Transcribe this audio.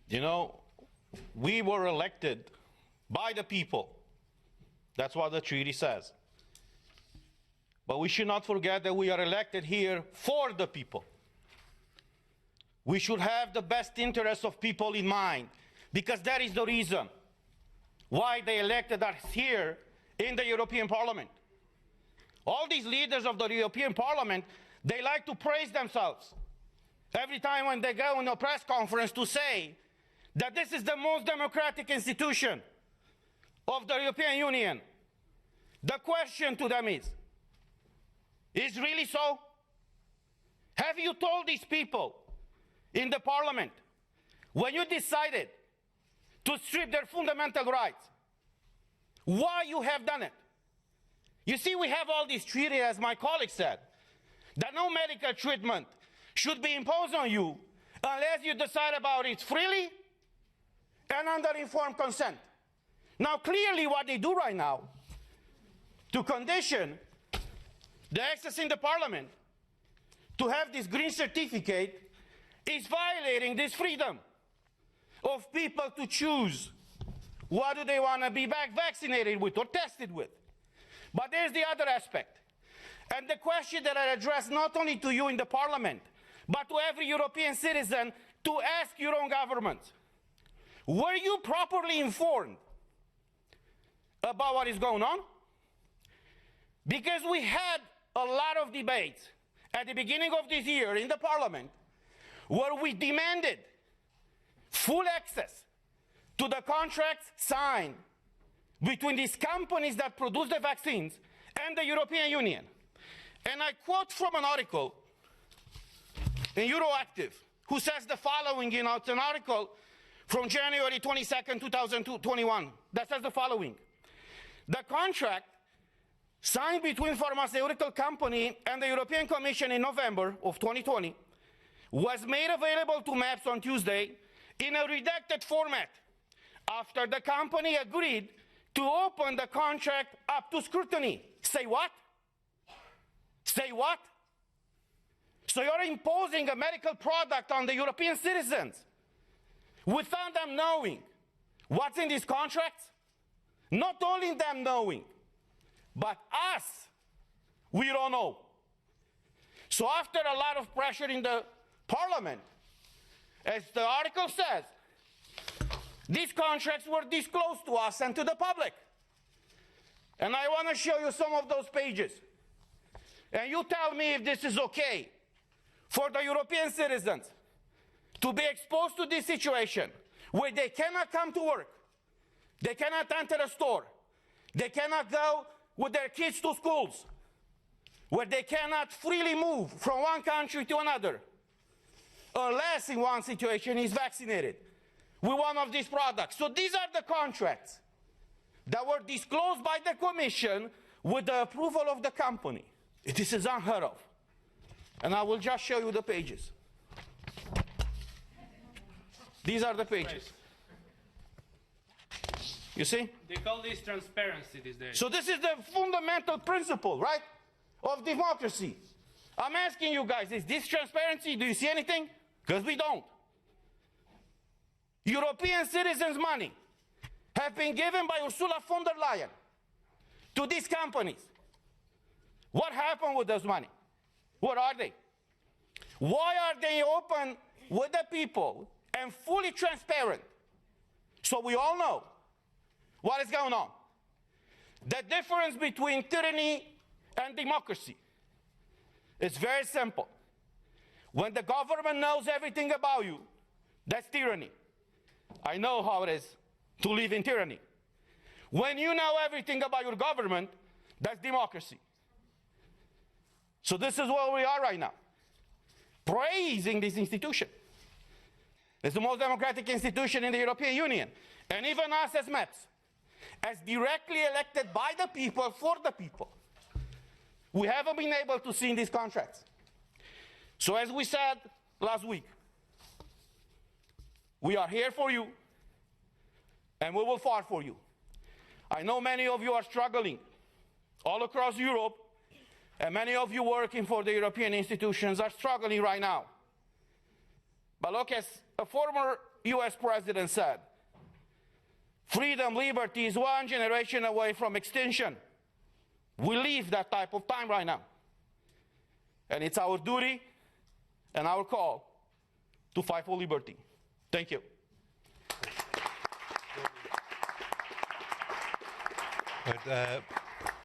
You know, we were elected by the people. That's what the treaty says. But we should not forget that we are elected here for the people. We should have the best interests of people in mind, because that is the reason why they elected us here in the European Parliament. All these leaders of the European Parliament, they like to praise themselves every time when they go in a press conference to say that this is the most democratic institution of the European Union. The question to them is really so? Have you told these people in the Parliament, when you decided to strip their fundamental rights, why you have done it? You see, we have all these treaties, as my colleague said, that no medical treatment should be imposed on you unless you decide about it freely and under informed consent. Now, clearly what they do right now to condition the access in the Parliament to have this green certificate is violating this freedom of people to choose what do they want to be vaccinated with or tested with. But there's the other aspect. And the question that I address not only to you in the Parliament, but to every European citizen, to ask your own governments. Were you properly informed about what is going on? Because we had a lot of debates at the beginning of this year in the Parliament where we demanded full access to the contracts signed between these companies that produce the vaccines and the European Union. And I quote from an article in Euroactive, who says the following, it's an article from January 22nd, 2021, that says the following. The contract signed between pharmaceutical company and the European Commission in November of 2020 was made available to MAPS on Tuesday in a redacted format after the company agreed to open the contract up to scrutiny. Say what? Say what? So you're imposing a medical product on the European citizens without them knowing what's in these contracts? Not only them knowing, but us, we don't know. So after a lot of pressure in the Parliament, as the article says, these contracts were disclosed to us and to the public. And I want to show you some of those pages. And you tell me if this is okay for the European citizens to be exposed to this situation where they cannot come to work, they cannot enter a store, they cannot go with their kids to schools, where they cannot freely move from one country to another, unless in one situation is vaccinated with one of these products. So these are the contracts that were disclosed by the Commission with the approval of the company. This is unheard of. And I will just show you the pages. These are the pages. You see? They call this transparency these days. So this is the fundamental principle, right, of democracy. I'm asking you guys, is this transparency? Do you see anything? Because we don't. European citizens' money have been given by Ursula von der Leyen to these companies. What happened with those money? What are they? Why are they open with the people and fully transparent so we all know what is going on? The difference between tyranny and democracy is very simple. When the government knows everything about you, that's tyranny. I know how it is to live in tyranny. When you know everything about your government, that's democracy. So this is where we are right now, praising this institution. It's the most democratic institution in the European Union. And even us as MEPs, as directly elected by the people, for the people, we haven't been able to see in these contracts. So as we said last week, we are here for you, and we will fight for you. I know many of you are struggling all across Europe, and many of you working for the European institutions are struggling right now. But look, as a former US president said, freedom, liberty is one generation away from extinction. We live that type of time right now. And it's our duty and our call to fight for liberty. Thank you. Evet,